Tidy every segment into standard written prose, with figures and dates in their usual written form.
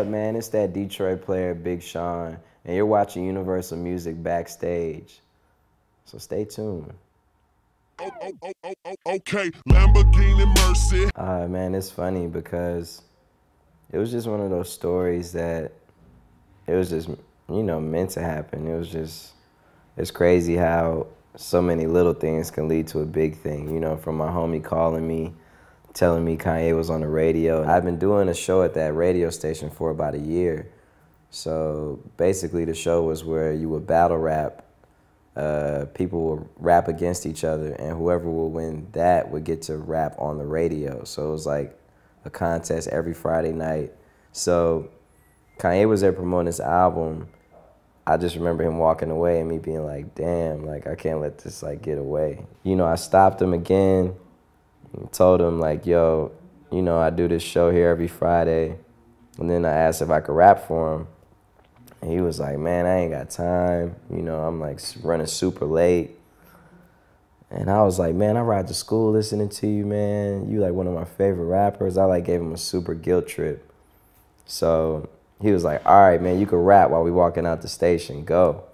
up, man? It's that Detroit player, Big Sean, and you're watching Universal Music Backstage. So stay tuned. Okay, Lamborghini Mercy. Man, it's funny because it was just one of those stories that it was just, meant to happen. It's crazy how so many little things can lead to a big thing. From my homie calling me, telling me Kanye was on the radio. I've been doing a show at that radio station for about a year. So basically the show was where you would battle rap. People would rap against each other, and whoever would win that would get to rap on the radio. So it was like a contest every Friday night. So Kanye was there promoting his album. I just remember him walking away and me being like, damn, like I can't let this like get away. I stopped him again and told him like, yo, I do this show here every Friday. And then I asked if I could rap for him. And he was like, man, I ain't got time. I'm like running super late. And I was like, man, I ride to school listening to you, man. You like one of my favorite rappers. I like gave him a super guilt trip. So he was like, all right, man, you can rap while we walking out the station, go.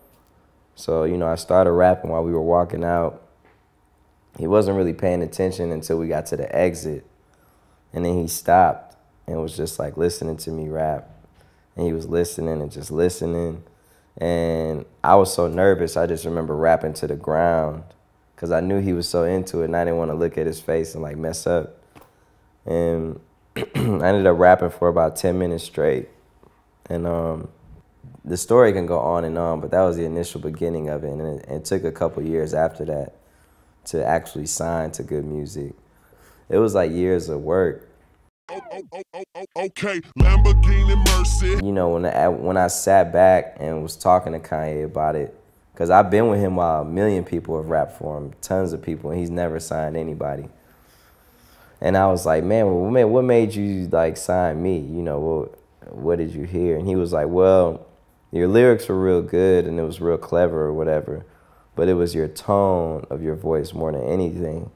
So, I started rapping while we were walking out. He wasn't really paying attention until we got to the exit. And then he stopped and was just like listening to me rap. And he was listening and just listening. And I was so nervous, I just remember rapping to the ground because I knew he was so into it and I didn't want to look at his face and like mess up. And I ended up rapping for about 10 minutes straight. And the story can go on and on, but that was the initial beginning of it. And it took a couple years after that to actually sign to Good Music. It was like years of work. Okay, Lamborghini Mercy. When I sat back and was talking to Kanye about it, because I've been with him while a million people have rapped for him, tons of people, and he's never signed anybody. And I was like, man, what made you like sign me? What did you hear? And he was like, well, your lyrics were real good and it was real clever or whatever, but it was your tone of your voice more than anything.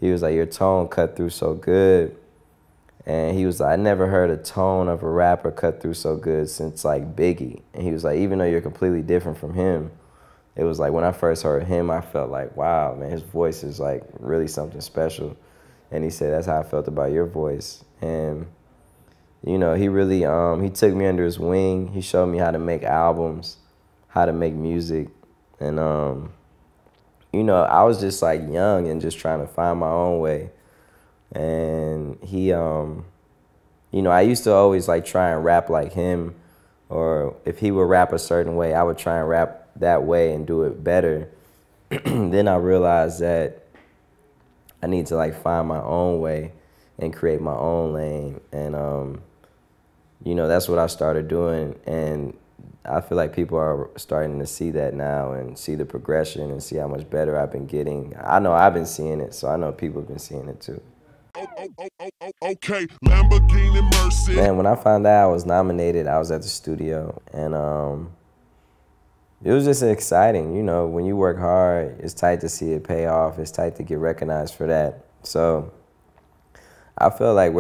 He was like, your tone cut through so good. And he was like, I never heard a tone of a rapper cut through so good since like Biggie. And he was like, even though you're completely different from him, it was like when I first heard him, I felt like, wow, man, his voice is like really something special. And he said, that's how I felt about your voice. And, he really, he took me under his wing. He showed me how to make albums, how to make music. And, I was just like young and just trying to find my own way. And he, I used to always like try and rap like him, or if he would rap a certain way, I would try and rap that way and do it better. Then I realized that I need to like find my own way and create my own lane. And, that's what I started doing. And I feel like people are starting to see that now and see the progression and see how much better I've been getting. I know I've been seeing it, so I know people have been seeing it too. Okay, Lamborghini Mercy. Man, when I found out I was nominated, I was at the studio, and it was just exciting. When you work hard, it's tight to see it pay off. It's tight to get recognized for that. So I feel like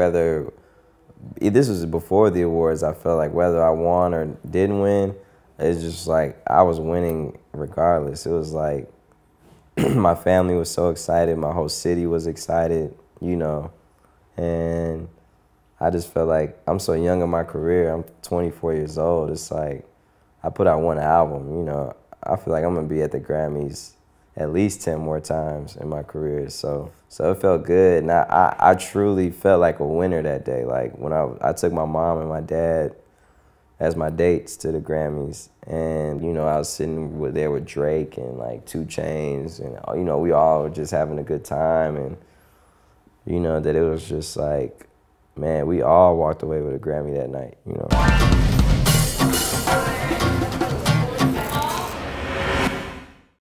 this was before the awards, I felt like whether I won or didn't win, it's just like I was winning regardless. It was like my family was so excited, my whole city was excited, and I just felt like I'm so young in my career. I'm 24 years old. It's like I put out one album, I feel like I'm gonna be at the Grammys at least 10 more times in my career. So it felt good. And I truly felt like a winner that day. Like when I took my mom and my dad as my dates to the Grammys, and I was sitting there with Drake and like 2 Chainz, and we all were just having a good time, and that it was just like, man, we all walked away with a Grammy that night,